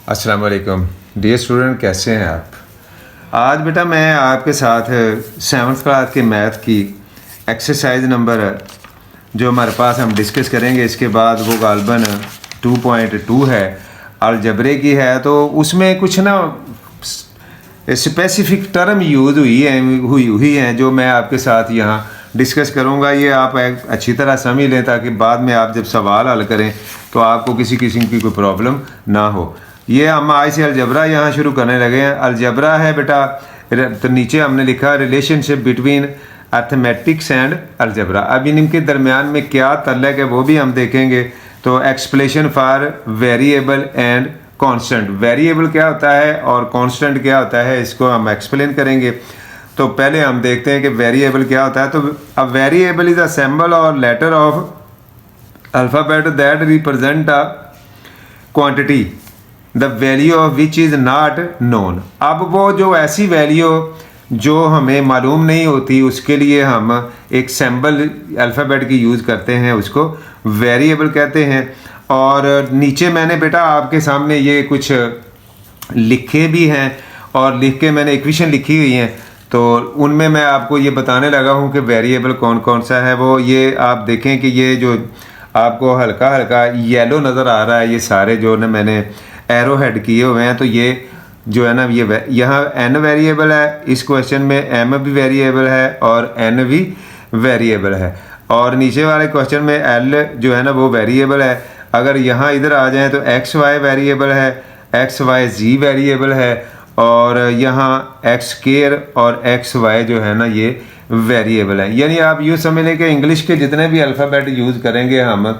अस्सलाम वालेकुम dear student, कैसे हैं आप। आज बेटा मैं आपके साथ 7th क्लास के मैथ की एक्सरसाइज नंबर जो हमारे पास हम डिस्कस करेंगे। इसके बाद वो गालबन 2.2 है, अलजबरे की है। तो उसमें कुछ ना स्पेसिफिक टर्म यूज़ हुई हैं जो मैं आपके साथ यहाँ डिस्कस करूँगा। ये आप अच्छी तरह समझ लें ताकि बाद में आप जब सवाल हल करें तो आपको किसी किस्म की कोई प्रॉब्लम ना हो। ये हम आज से अलजबरा यहाँ शुरू करने लगे हैं। अलजबरा है बेटा, तो नीचे हमने लिखा relationship between arithmetics and algebra. अब इनके दरमियान में क्या ताल्लुक है वो भी हम देखेंगे। तो explanation for variable and constant, variable क्या होता है और कांस्टेंट क्या होता है, इसको हम एक्सप्लेन करेंगे। तो पहले हम देखते हैं कि वेरिएबल क्या होता है। तो a variable is a symbol और letter of alphabet that represent a quantity the value of which is not known. अब वो जो ऐसी वैल्यू जो हमें मालूम नहीं होती उसके लिए हम एक सिंबल अल्फ़ाबेट की यूज़ करते हैं, उसको वेरिएबल कहते हैं। और नीचे मैंने बेटा आपके सामने ये कुछ लिखे भी हैं और लिख के मैंने इक्वेशन लिखी हुई हैं। तो उनमें मैं आपको ये बताने लगा हूँ कि वेरिएबल कौन कौन सा है। वो ये आप देखें कि ये जो आपको हल्का हल्का येलो नज़र आ रहा है, ये सारे जो ना मैंने एरो हेड किए हुए हैं। तो ये जो है ना, ये यहाँ n वेरिएबल है, इस क्वेश्चन में m भी वेरिएबल है और n भी वेरिएबल है। और नीचे वाले क्वेश्चन में l जो है ना वो वेरिएबल है। अगर यहाँ इधर आ जाएं तो x y वेरिएबल है, x y z वेरिएबल है और यहाँ x स्क्वायर और x y जो है ना ये वेरिएबल है। यानी आप यूँ समझ लें कि इंग्लिश के जितने भी अल्फ़ाबेट यूज़ करेंगे हम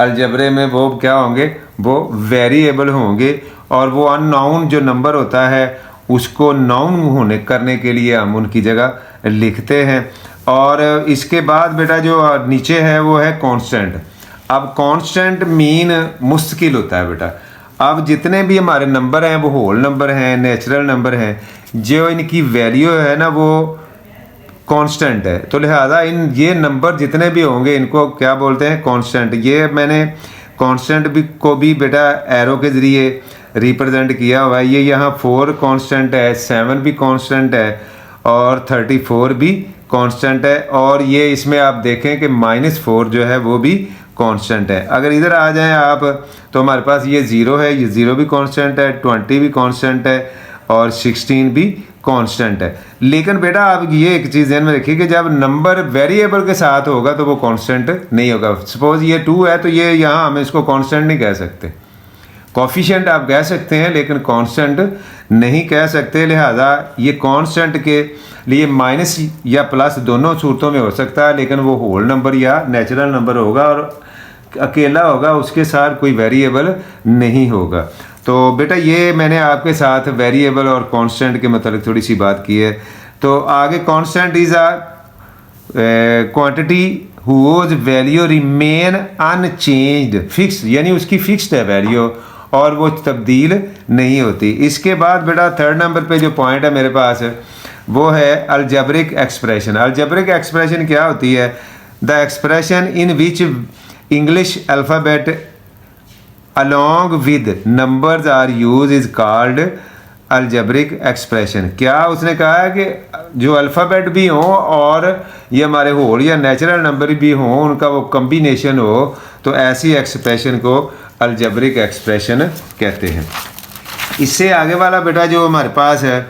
अलजबरे में वो क्या होंगे, वो वेरिएबल होंगे। और वो अननाउन जो नंबर होता है उसको नाउन होने करने के लिए हम उनकी जगह लिखते हैं। और इसके बाद बेटा जो नीचे है वो है कांस्टेंट। अब कांस्टेंट मीन मुस्तकिल होता है बेटा। अब जितने भी हमारे नंबर हैं वो होल नंबर हैं, नेचुरल नंबर हैं, जो इनकी वैल्यू है ना वो कांस्टेंट है। तो लिहाजा इन ये नंबर जितने भी होंगे इनको क्या बोलते हैं, कांस्टेंट। ये मैंने कांस्टेंट भी को भी बेटा एरो के ज़रिए रिप्रेजेंट किया हुआ है। ये यहाँ 4 कांस्टेंट है, 7 भी कांस्टेंट है और 34 भी कांस्टेंट है। और ये इसमें आप देखें कि -4 जो है वो भी कांस्टेंट है। अगर इधर आ जाएं आप तो हमारे पास ये 0 है, ये 0 भी कांस्टेंट है, 20 भी कांस्टेंट है और 16 भी कांस्टेंट है। लेकिन बेटा आप ये एक चीज़ ध्यान में रखिए कि जब नंबर वेरिएबल के साथ होगा तो वो कांस्टेंट नहीं होगा। सपोज ये 2 है तो ये यहाँ हम इसको कांस्टेंट नहीं कह सकते। कोफिशिएंट आप कह सकते हैं लेकिन कांस्टेंट नहीं कह सकते। लिहाजा ये कांस्टेंट के लिए माइनस या प्लस दोनों सूरतों में हो सकता है, लेकिन वो होल नंबर या नेचुरल नंबर होगा और अकेला होगा, उसके साथ कोई वेरिएबल नहीं होगा। तो बेटा ये मैंने आपके साथ वेरिएबल और कांस्टेंट के मतलब थोड़ी सी बात की है। तो आगे constant is a quantity whose value remain unchanged fix, यानी उसकी फिक्स्ड है वैल्यू और वो तब्दील नहीं होती। इसके बाद बेटा 3rd नंबर पे जो पॉइंट है मेरे पास वो है अलजेब्रिक एक्सप्रेशन। अलजेब्रिक एक्सप्रेशन क्या होती है, the expression in which English alphabet along with numbers are use is called algebraic expression. क्या उसने कहा है कि जो अल्फ़ाबेट भी हों और ये हमारे होल या नेचुरल नंबर भी हों, उनका वो कम्बिनेशन हो, तो ऐसी एक्सप्रेशन को अलजेब्रिक एक्सप्रेशन कहते हैं। इससे आगे वाला बेटा जो हमारे पास है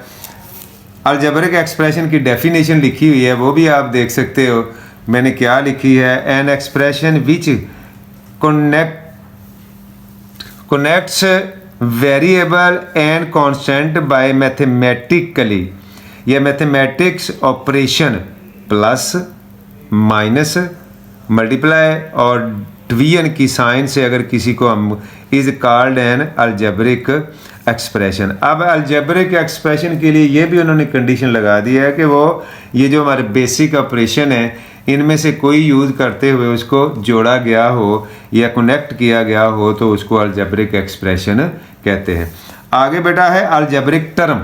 अलजेब्रिक एक्सप्रेशन की डेफिनेशन लिखी हुई है, वो भी आप देख सकते हो। मैंने क्या लिखी है, an expression which connects variable and constant by mathematically, या mathematics operation plus minus multiply और डिवीजन की साइन से अगर किसी को हम is called an algebraic expression. अब अलजेब्रिक एक्सप्रेशन के लिए ये भी उन्होंने कंडीशन लगा दी है कि वो ये जो हमारे बेसिक ऑपरेशन है इनमें से कोई यूज़ करते हुए उसको जोड़ा गया हो या कनेक्ट किया गया हो तो उसको अलजेब्रिक एक्सप्रेशन कहते हैं। आगे बेटा है अलजेब्रिक टर्म।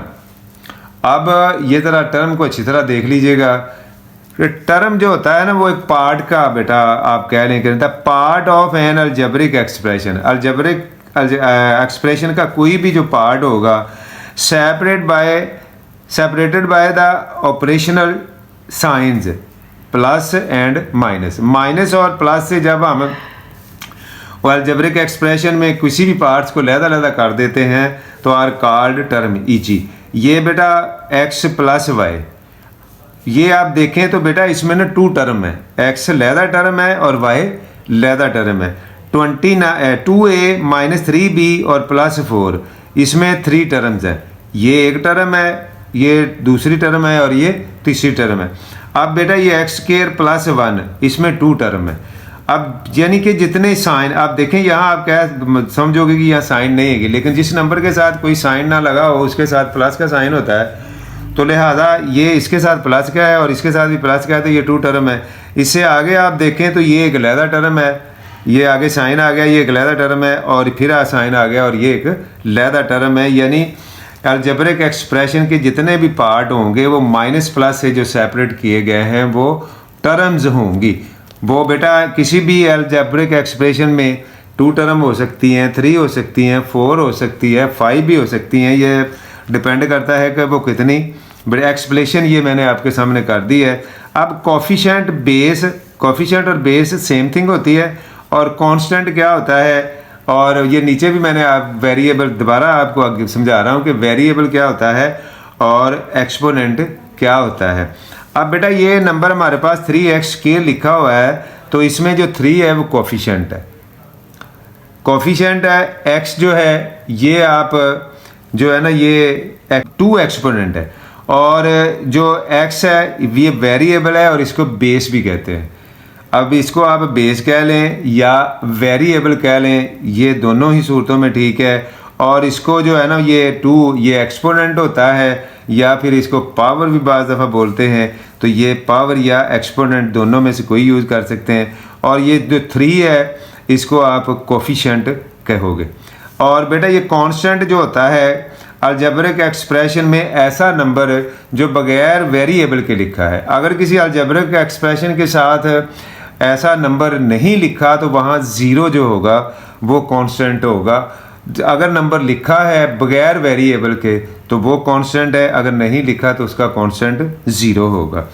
अब ये तरह टर्म को अच्छी तरह देख लीजिएगा। टर्म जो होता है ना वो एक पार्ट का बेटा आप कह लें कि part of N algebraic expression. Algebraic expression का कोई भी जो पार्ट होगा separated by the operational science plus and minus. Minus और प्लस से जब हम अलजेब्रिक एक्सप्रेशन में किसी भी पार्ट्स को लहदा कर देते हैं तो आर कॉल्ड टर्म ईजी। ये बेटा x प्लस वाई, ये आप देखें तो बेटा इसमें ना 2 टर्म है, x लहदा टर्म है और y लहदा टर्म है। 2a माइनस 3b और प्लस 4, इसमें 3 टर्म्स हैं। ये एक टर्म है, ये दूसरी टर्म है और ये तीसरी टर्म है। अब बेटा ये x स्क्वायर प्लस 1, इसमें 2 टर्म है। अब यानी कि जितने साइन आप देखें, यहाँ आप क्या समझोगे कि यहाँ साइन नहीं है, लेकिन जिस नंबर के साथ कोई साइन ना लगा हो उसके साथ प्लस का साइन होता है, तो लिहाजा ये इसके साथ प्लस का है और इसके साथ भी प्लस का है, तो ये 2 टर्म है। इससे आगे आप देखें तो ये एक लहदा टर्म है, ये आगे साइन आ गया, ये एक लहदा टर्म है और फिर साइन आ गया और ये एक लहदा टर्म है। यानी अलजेब्रिक एक्सप्रेशन के जितने भी पार्ट होंगे वो माइनस प्लस से जो सेपरेट किए गए हैं वो टर्म्स होंगी। वो बेटा किसी भी अलजेब्रिक एक्सप्रेशन में 2 टर्म हो सकती हैं, 3 हो सकती हैं, 4 हो सकती है, 5 भी हो सकती हैं। ये डिपेंड करता है कि वो कितनी बड़ी एक्सप्लेनेशन ये मैंने आपके सामने कर दी है। अब कोफिशिएंट और बेस सेम थिंग होती है और कांस्टेंट क्या होता है, और ये नीचे भी मैंने आप वेरिएबल दोबारा आपको समझा रहा हूँ कि वेरिएबल क्या होता है और एक्सपोनेंट क्या होता है। अब बेटा ये नंबर हमारे पास 3x के लिखा हुआ है, तो इसमें जो 3 है वो कोफिशिएंट है। कोफिशिएंट है x जो है ये आप जो है ना ये 2 एक्सपोनेंट है, और जो x है ये वेरिएबल है और इसको बेस भी कहते हैं। अब इसको आप बेस कह लें या वेरिएबल कह लें, ये दोनों ही सूरतों में ठीक है। और इसको जो है ना ये 2 ये एक्सपोनेंट होता है या फिर इसको पावर भी बाज़ दफ़ा बोलते हैं, तो ये पावर या एक्सपोनेंट दोनों में से कोई यूज़ कर सकते हैं। और ये जो 3 है इसको आप कोफिशिएंट कहोगे। और बेटा ये कांस्टेंट जो होता है अलजेब्रिक एक्सप्रेशन में ऐसा नंबर जो बगैर वेरिएबल के लिखा है। अगर किसी अलजेब्रिक एक्सप्रेशन के साथ ऐसा नंबर नहीं लिखा तो वहाँ 0 जो होगा वो कांस्टेंट होगा। अगर नंबर लिखा है बगैर वेरिएबल के तो वो कांस्टेंट है, अगर नहीं लिखा तो उसका कांस्टेंट 0 होगा।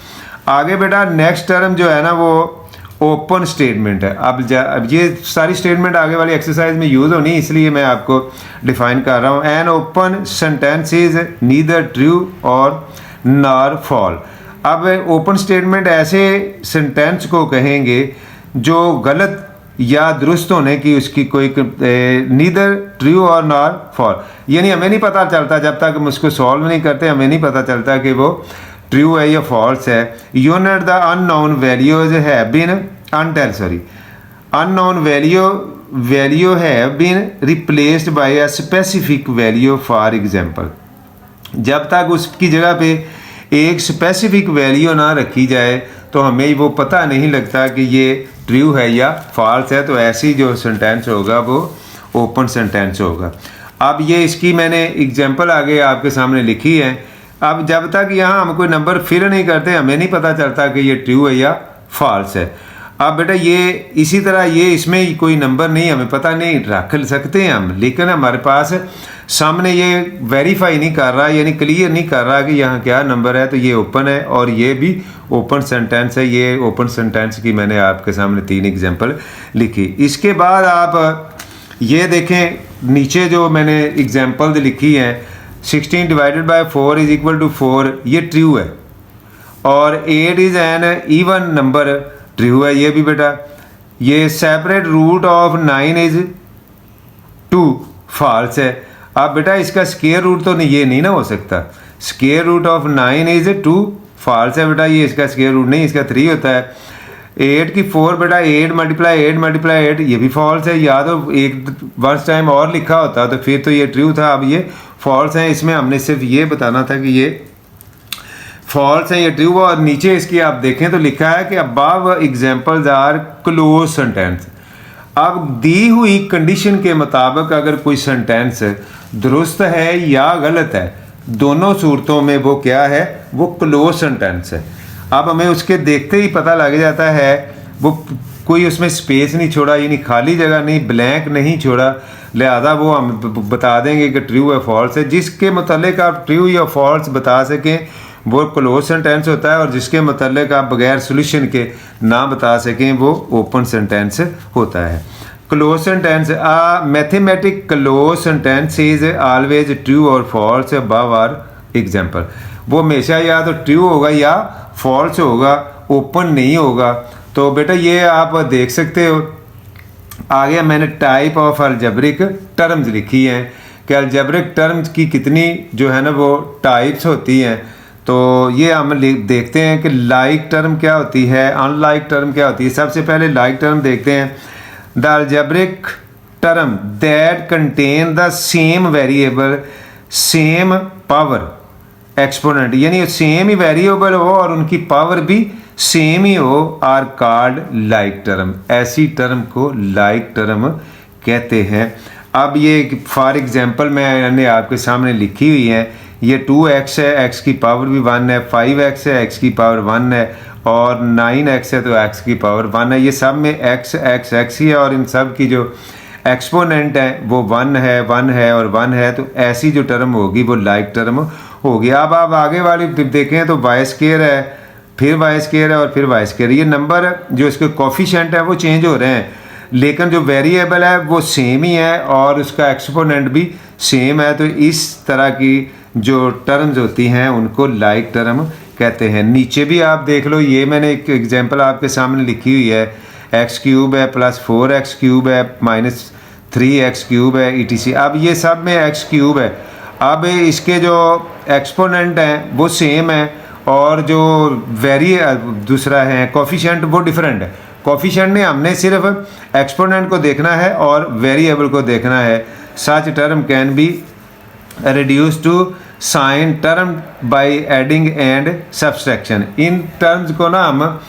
आगे बेटा नेक्स्ट टर्म जो है ना वो ओपन स्टेटमेंट है। अब ये सारी स्टेटमेंट आगे वाली एक्सरसाइज में यूज़ होनी, इसलिए मैं आपको डिफाइन कर रहा हूँ। An open sentence is neither true और नॉर फॉल। अब ओपन स्टेटमेंट ऐसे सेंटेंस को कहेंगे जो गलत या दुरुस्त होने की उसकी कोई नीदर ट्रू और नॉर फॉल, यानी हमें नहीं पता चलता जब तक हम उसको सॉल्व नहीं करते, हमें नहीं पता चलता कि वो ट्रू है या फॉल्स है। Unit the unknown values have been unknown value have been replaced by a specific value. For example, जब तक उसकी जगह पे एक स्पेसिफिक वैल्यू ना रखी जाए तो हमें वो पता नहीं लगता कि ये ट्रू है या फॉल्स है। तो ऐसी जो सेंटेंस होगा वो ओपन सेंटेंस होगा। अब ये इसकी मैंने एग्जांपल आगे आपके सामने लिखी है। अब जब तक यहाँ हम कोई नंबर फिल नहीं करते हमें नहीं पता चलता कि ये ट्रू है या फॉल्स है। अब बेटा ये इसी तरह ये इसमें कोई नंबर नहीं हमें पता नहीं रख सकते हैं हम, लेकिन हमारे पास सामने ये वेरीफाई नहीं कर रहा, यानी क्लियर नहीं कर रहा कि यहाँ क्या नंबर है, तो ये ओपन है और ये भी ओपन सेंटेंस है। ये ओपन सेंटेंस की मैंने आपके सामने 3 एग्जांपल लिखी। इसके बाद आप ये देखें नीचे जो मैंने एग्जांपल लिखी हैं, 16 divided by 4 is equal to 4, ये ट्रू है। और 8 is an even number, true है ये भी बेटा। ये separate root of 9 is 2, false है। अब बेटा इसका स्क्वायर रूट तो नहीं, ये नहीं ना हो सकता। Square root of 9 is 2, false है बेटा, ये इसका स्क्वायर रूट नहीं, इसका 3 होता है। 8 की 4 बेटा 8 मल्टीप्लाई 8, ये भी फॉल्स है। या तो एक वन टाइम और लिखा होता तो फिर तो ये ट्रू था, अब ये फॉल्स है। इसमें हमने सिर्फ ये बताना था कि ये फॉल्स है, ये ट्रू। और नीचे इसकी आप देखें तो लिखा है कि above examples are close sentence. अब दी हुई कंडीशन के मुताबिक अगर कोई सेंटेंस दुरुस्त है या गलत है, दोनों सूरतों में वो क्या है, वो क्लोज सेंटेंस है। अब हमें उसके देखते ही पता लग जाता है वो कोई उसमें स्पेस नहीं छोड़ा, यानी खाली जगह नहीं, ब्लैंक नहीं छोड़ा, लिहाजा वो हम बता देंगे कि ट्रू है फॉल्स है। जिसके मुतालिक आप ट्रू या फॉल्स बता सकें वो क्लोज सेंटेंस होता है, और जिसके मुतालिक आप बगैर सोल्यूशन के ना बता सकें वो ओपन सेंटेंस होता है। Clause sentence, mathematic clause sentence is always true और फॉल्स अबव आर एग्जाम्पल। वो हमेशा या तो ट्रू होगा या फॉल्स होगा, ओपन नहीं होगा। तो बेटा ये आप देख सकते हो। आगे मैंने टाइप ऑफ अलजेब्रिक टर्म्स लिखी हैं कि अलजेब्रिक टर्म्स की कितनी जो है ना वो टाइप्स होती हैं। तो ये हम देखते हैं कि लाइक टर्म क्या होती है, अनलाइक टर्म क्या होती है। सबसे पहले लाइक टर्म देखते हैं। The algebraic term that contain the same variable same power exponent, यानी सेम ही वेरिएबल हो और उनकी पावर भी सेम ही हो, आर कॉल्ड लाइक टर्म। ऐसी टर्म को लाइक टर्म कहते हैं। अब ये फॉर एग्जांपल मैंने आपके सामने लिखी हुई है। ये 2x है, x की पावर भी 1 है, 5x है, x की पावर 1 है, और 9x है तो x की पावर 1 है। ये सब में x x x ही है, और इन सब की जो एक्सपोनेंट है वो 1 है, 1 है और 1 है। तो ऐसी जो टर्म होगी वो लाइक टर्म होगी। अब आप आगे वाली देखें तो वाई स्क्वायर है, फिर वाई स्क्वायर है और फिर वाई स्क्वायर। ये नंबर जो इसके कोफिशिएंट है वो चेंज हो रहे हैं, लेकिन जो वेरिएबल है वो सेम ही है और उसका एक्सपोनेंट भी सेम है। तो इस तरह की जो टर्म्स होती हैं उनको लाइक टर्म कहते हैं। नीचे भी आप देख लो, ये मैंने एक एग्जांपल आपके सामने लिखी हुई है। एक्स क्यूब है प्लस 4x क्यूब है माइनस 3x क्यूब है ETC। अब ये सब में x क्यूब है। अब इसके जो एक्सपोनेंट हैं वो सेम है और जो दूसरा है कोफिशिएंट वो डिफरेंट है। कोफिशिएंट ने हमने सिर्फ एक्सपोनेंट को देखना है और वेरिएबल को देखना है। Such term can be reduce to sign term by adding and subtraction. इन टर्म्स को ना हम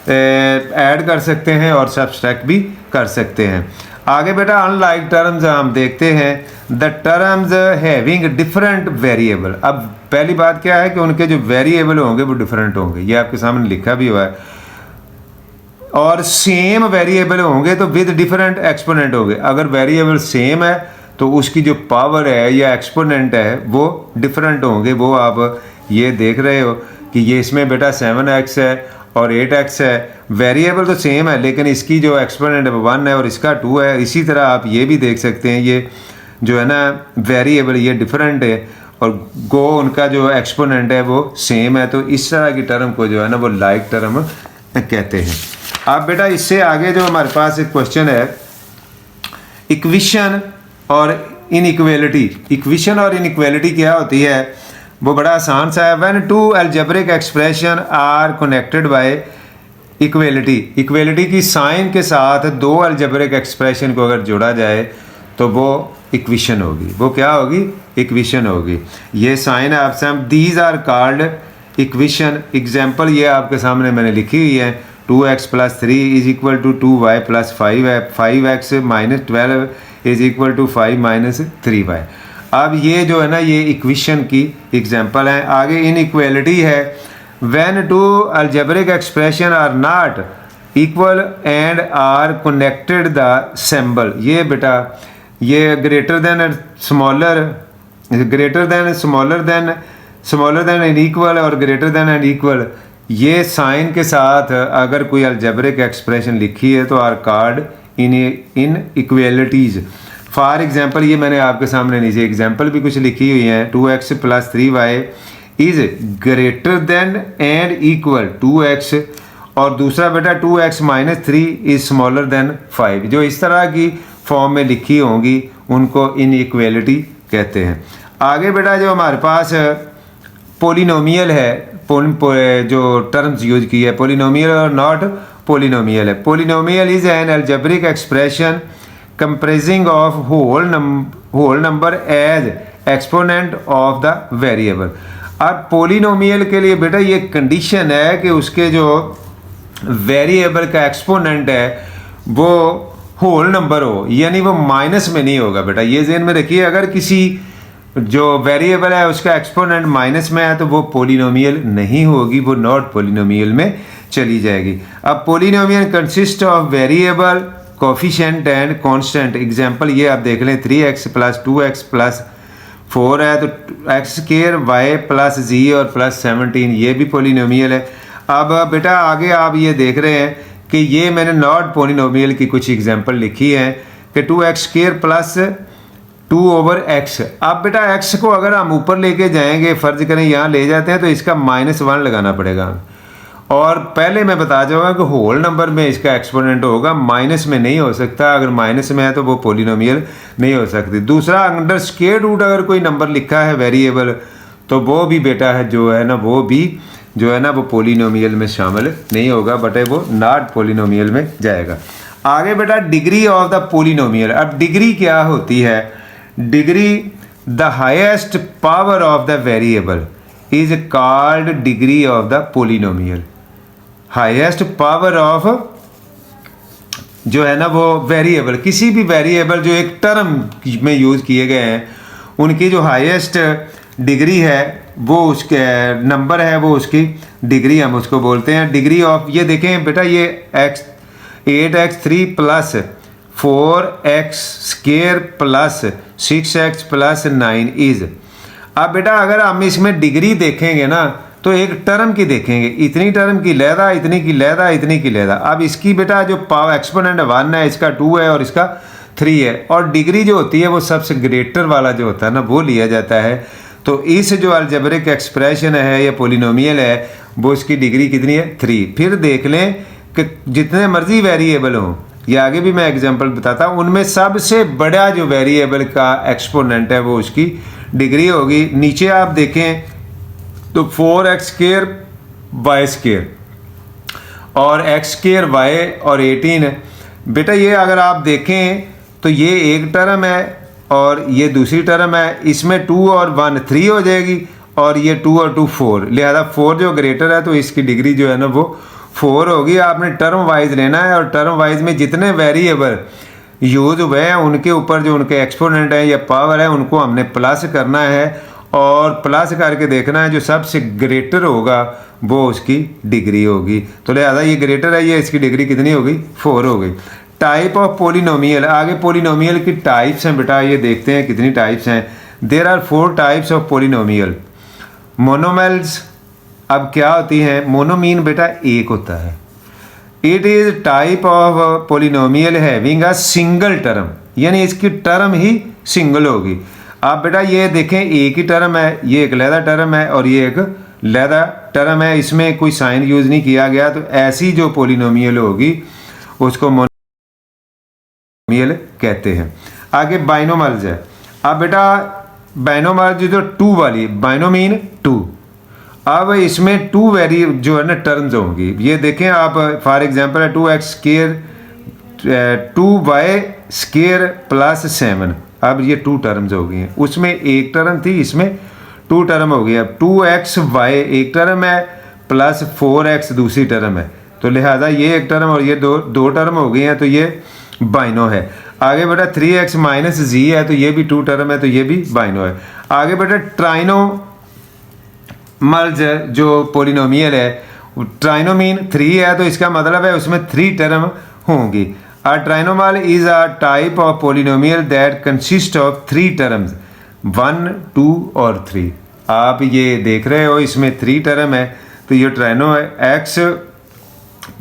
ऐड कर सकते हैं और सब्सट्रैक्ट भी कर सकते हैं। आगे बेटा अनलाइक टर्म्स हम देखते हैं। The terms having different variable. अब पहली बात क्या है कि उनके जो वेरिएबल होंगे वो डिफरेंट होंगे, ये आपके सामने लिखा भी हुआ है। और सेम वेरिएबल होंगे तो विद डिफरेंट एक्सपोनेंट होंगे। अगर वेरिएबल सेम है तो उसकी जो पावर है या एक्सपोनेंट है वो डिफरेंट होंगे। वो आप ये देख रहे हो कि ये इसमें बेटा 7x है और 8x है। वेरिएबल तो सेम है लेकिन इसकी जो एक्सपोनेंट है 1 है और इसका 2 है। इसी तरह आप ये भी देख सकते हैं, ये जो है ना वेरिएबल ये डिफरेंट है और उनका जो एक्सपोनेंट है वो सेम है। तो इस तरह की टर्म को जो है ना वो लाइक टर्म कहते हैं। अब बेटा इससे आगे जो हमारे पास एक क्वेश्चन है, इक्वेशन और इनइक्वालिटी। इक्वेशन और इनइक्वालिटी क्या होती है वो बड़ा आसान सा है। When two algebraic expression are connected by equality. Equality की साइन के साथ दो अलजेब्रिक एक्सप्रेशन को अगर जोड़ा जाए तो वो इक्वेशन होगी। वो क्या होगी? इक्वेशन होगी। ये साइन है आपसे हम these are called equation. Example ये आपके सामने मैंने लिखी हुई है। 2x + 3 is equal to 2y + 5 है। 5x - 12 is equal to 5 - 3y। अब ये जो है ना ये इक्वेशन की एग्जाम्पल है। आगे इनइक्वालिटी है। When two algebraic expression are not equal and are connected the symbol. ये बेटा ये greater than smaller than and equal और ग्रेटर देन एंड इक्वल, ये साइन के साथ अगर कोई अलजेब्रिक एक्सप्रेशन लिखी है तो are called inequalities. For example ये मैंने आपके सामने नीचे एग्जांपल भी कुछ लिखी हुई है। 2x + 3y is greater than and equal 2x और दूसरा बेटा 2x - 3 इज स्मॉलर देन 5। जो इस तरह की फॉर्म में लिखी होंगी उनको इनइक्वालिटी कहते हैं। आगे बेटा जो हमारे पास पोलिनोमियल है, जो टर्म्स यूज की है, पोलिनोमियल और नॉट पोलिनोमियल है। Polynomial is an algebraic expression comprising of whole number as exponent of the variable। अब पोलिनोमियल के लिए बेटा ये कंडीशन है कि उसके जो वेरिएबल का एक्सपोनेंट है वो होल नंबर हो, यानी वो माइनस में नहीं होगा। बेटा ये ज़हन में रखिए, अगर किसी जो वेरिएबल है उसका एक्सपोनेंट माइनस में है तो वो पोलिनोमियल नहीं होगी, वो नॉट पोलिनोमियल में चली जाएगी। अब polynomial consist of variable, coefficient and constant. Example ये आप देख लें, 3x प्लस 2x प्लस 4 है तो एक्स स्क्वायर वाई प्लस जी और प्लस 17, ये भी पोलिनोमियल है। अब बेटा आगे आप ये देख रहे हैं कि ये मैंने नॉट पोलिनोमियल की कुछ एग्जांपल लिखी है कि 2x स्क्वायर प्लस 2/x। अब बेटा x को अगर हम ऊपर लेके जाएंगे, फ़र्ज करें यहाँ ले जाते हैं तो इसका -1 लगाना पड़ेगा। और पहले मैं बता जाऊँगा कि होल नंबर में इसका एक्सपोनेंट होगा, माइनस में नहीं हो सकता। अगर माइनस में है तो वो पोलिनोमियल नहीं हो सकती। दूसरा, अंडर स्क्वायर रूट अगर कोई नंबर लिखा है वेरिएबल तो वो भी बेटा है जो है ना, वो भी जो है ना वो पोलिनोमियल में शामिल नहीं होगा, बटे वो नॉट पोलिनोमियल में जाएगा। आगे बेटा डिग्री ऑफ द पोलिनोमियल। अब डिग्री क्या होती है? Degree, the highest power of the variable is called degree of the polynomial. Highest power of जो है ना वो वेरिएबल, किसी भी वेरिएबल जो एक टर्म में यूज़ किए गए हैं उनकी जो हाईएस्ट डिग्री है वो उसके नंबर है, वो उसकी डिग्री हम उसको बोलते हैं डिग्री ऑफ। ये देखें बेटा, ये 8x3 plus 4x square plus 6x plus 9 is. अब बेटा अगर हम इसमें डिग्री देखेंगे ना तो एक टर्म की देखेंगे, इतनी टर्म की लहदा, इतनी की लहदा, इतनी की लहदा। अब इसकी बेटा जो पावर एक्सपोनेंट 1 है, इसका 2 है और इसका 3 है। और डिग्री जो होती है वो सबसे ग्रेटर वाला जो होता है ना वो लिया जाता है। तो इस जो अलजेब्रिक एक्सप्रेशन है या पोलिनोमियल है वो इसकी डिग्री कितनी है? 3। फिर देख लें कि जितने मर्जी वेरिएबल हों, या आगे भी मैं एग्जांपल बताता हूँ, उनमें सबसे बड़ा जो वेरिएबल का एक्सपोनेंट है वो उसकी डिग्री होगी। नीचे आप देखें तो 4x स्क्वायर वाई स्क्वायर और x स्क्वायर वाई और 18 है। बेटा ये अगर आप देखें तो ये एक टर्म है और ये दूसरी टर्म है, इसमें 2 और 1 3 हो जाएगी और ये 2 और 2 4, लिहाजा 4 जो ग्रेटर है तो इसकी डिग्री जो है ना वो 4 होगी। आपने टर्म वाइज लेना है और टर्म वाइज में जितने वेरिएबल यूज हुए हैं उनके ऊपर जो उनके एक्सपोनेंट है या पावर है उनको हमने प्लस करना है और प्लस करके देखना है जो सबसे ग्रेटर होगा वो उसकी डिग्री होगी। तो लिहाजा ये ग्रेटर है, ये इसकी डिग्री कितनी होगी? 4 हो गई। Type of polynomial. आगे पोलिनोमियल की टाइप्स हैं बेटा, ये देखते हैं कितनी टाइप्स हैं। There are 4 types of polynomial. Monomials अब क्या होती हैं? मोनोमीन बेटा एक होता है। It is type of polynomial having a single term, यानी इसकी टर्म ही सिंगल होगी। आप बेटा ये देखें, एक ही टर्म है, ये एक लहदा टर्म है और ये एक लहदा टर्म है, इसमें कोई साइन यूज़ नहीं किया गया। तो ऐसी जो पोलिनोमियल होगी उसको मोनोमियल कहते हैं। आगे बाइनोमल्स है। अब बेटा बाइनोमल्स जो 2 वाली, बाइनोमीन 2। अब इसमें 2 वेरी जो है ना टर्म्स होंगी, ये देखें आप, फॉर एग्जांपल है 2x square 2y square plus 7। अब ये 2 टर्म्स हो गई हैं, उसमें एक टर्म थी, इसमें 2 टर्म हो गई। अब 2xy एक टर्म है प्लस 4x दूसरी टर्म है, तो लिहाजा ये एक टर्म और ये दो टर्म हो गई हैं, तो ये बाइनो है। आगे बेटा 3x माइनस जी है तो ये भी 2 टर्म है, तो ये भी बाइनो है। आगे बेटा ट्राइनो मल्ज जो पोलिनोमियल है, ट्राइनोमीन 3 है तो इसका मतलब है उसमें 3 टर्म होंगी। A trinomial is a type of polynomial that consist of 3 terms 1 2 और 3। आप ये देख रहे हो इसमें 3 टर्म है तो ये ट्राइनो है। X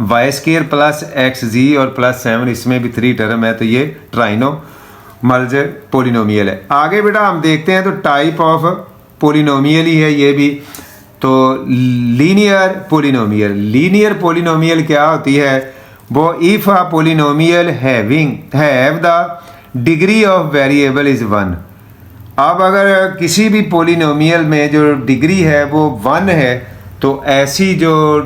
Y square plus X G और प्लस 7, इसमें भी 3 टर्म है, तो ये ट्राइनो मल्ज पोलिनोमियल है। आगे बेटा हम देखते हैं तो टाइप ऑफ पोलिनोमियल ही है ये भी। तो लीनियर पोलिनोमियल। लीनियर पोलिनोमियल क्या होती है? वो if a polynomial have the degree of variable is 1। अब अगर किसी भी पोलिनोमियल में जो डिग्री है वो 1 है तो ऐसी जो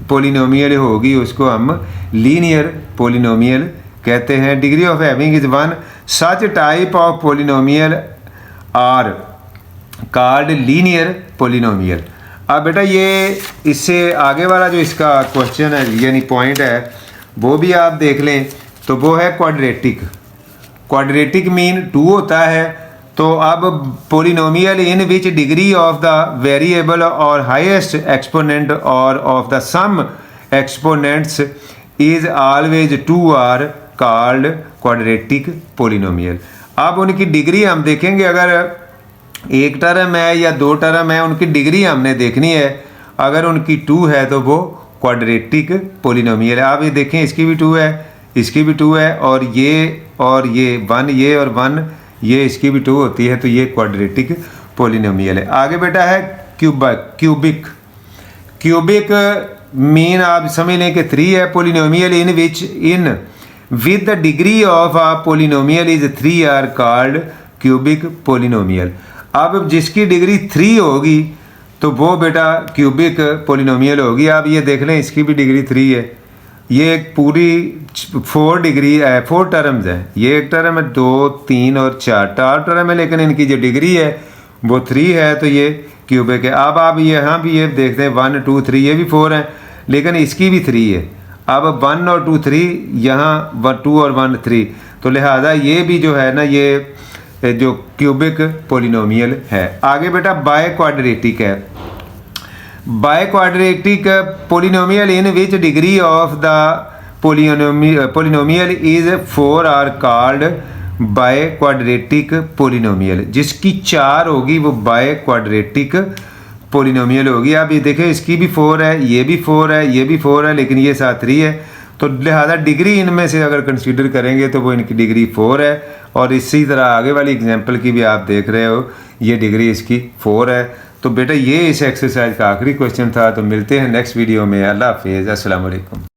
पोलिनोमियल होगी उसको हम लीनियर पोलिनोमियल कहते हैं। Degree of having is 1। Such type of polynomial are called linear polynomial. अब बेटा ये इससे आगे वाला जो इसका क्वेश्चन है यानी पॉइंट है वो भी आप देख लें तो वो है क्वाड्रेटिक। क्वाड्रेटिक मीन 2 होता है तो अब polynomial in which degree of the variable or highest exponent or of the sum exponents is always 2 are called quadratic polynomial. अब उनकी डिग्री हम देखेंगे, अगर एक टर्म है या 2 टर्म है, उनकी डिग्री हमने देखनी है। अगर उनकी 2 है तो वो क्वाड्रेटिक पोलिनोमियल है। आप ये देखें, इसकी भी 2 है, इसकी भी 2 है, और ये 1 ये और 1 ये इसकी भी 2 होती है, तो ये क्वाड्रेटिक पोलिनोमियल है। आगे बेटा है क्यूबिक मीन आप समझ लें कि 3 है। Polynomial in which in with the degree of a polynomial is 3 are called cubic polynomial. अब जिसकी डिग्री 3 होगी तो वो बेटा क्यूबिक पोलिनोमियल होगी। आप ये देख लें, इसकी भी डिग्री 3 है। ये एक पूरी 4 डिग्री है, 4 टर्म्स है। ये एक टर्म है, 2 3 और 4 टर्म है, लेकिन इनकी जो डिग्री है वो 3 है, तो ये क्यूबिक है। अब आप यहाँ भी ये देखते हैं 1 2 3, ये भी 4 है, लेकिन इसकी भी 3 है। अब 1 और 2 3, यहाँ 2 और 1 3, तो लिहाजा ये भी जो है ना, ये जो क्यूबिक पोलिनोमियल है। आगे बेटा बाय क्वाड्रेटिक है। Biquadratic polynomial in which degree of the polynomial is 4 are called biquadratic polynomial. जिसकी 4 होगी वो बाय क्वाड्रेटिक पोलिनोमियल होगी। आप ये देखें, इसकी भी 4 है, ये भी 4 है, ये भी 4 है, लेकिन ये साथ 3 है, तो लिहाजा डिग्री इनमें से अगर कंसीडर करेंगे तो वो इनकी डिग्री 4 है। और इसी तरह आगे वाली एग्जांपल की भी आप देख रहे हो, ये डिग्री इसकी 4 है। तो बेटा ये इस एक्सरसाइज का आखिरी क्वेश्चन था। तो मिलते हैं नेक्स्ट वीडियो में। अल्लाह हाफिज़, अस्सलाम वालेकुम।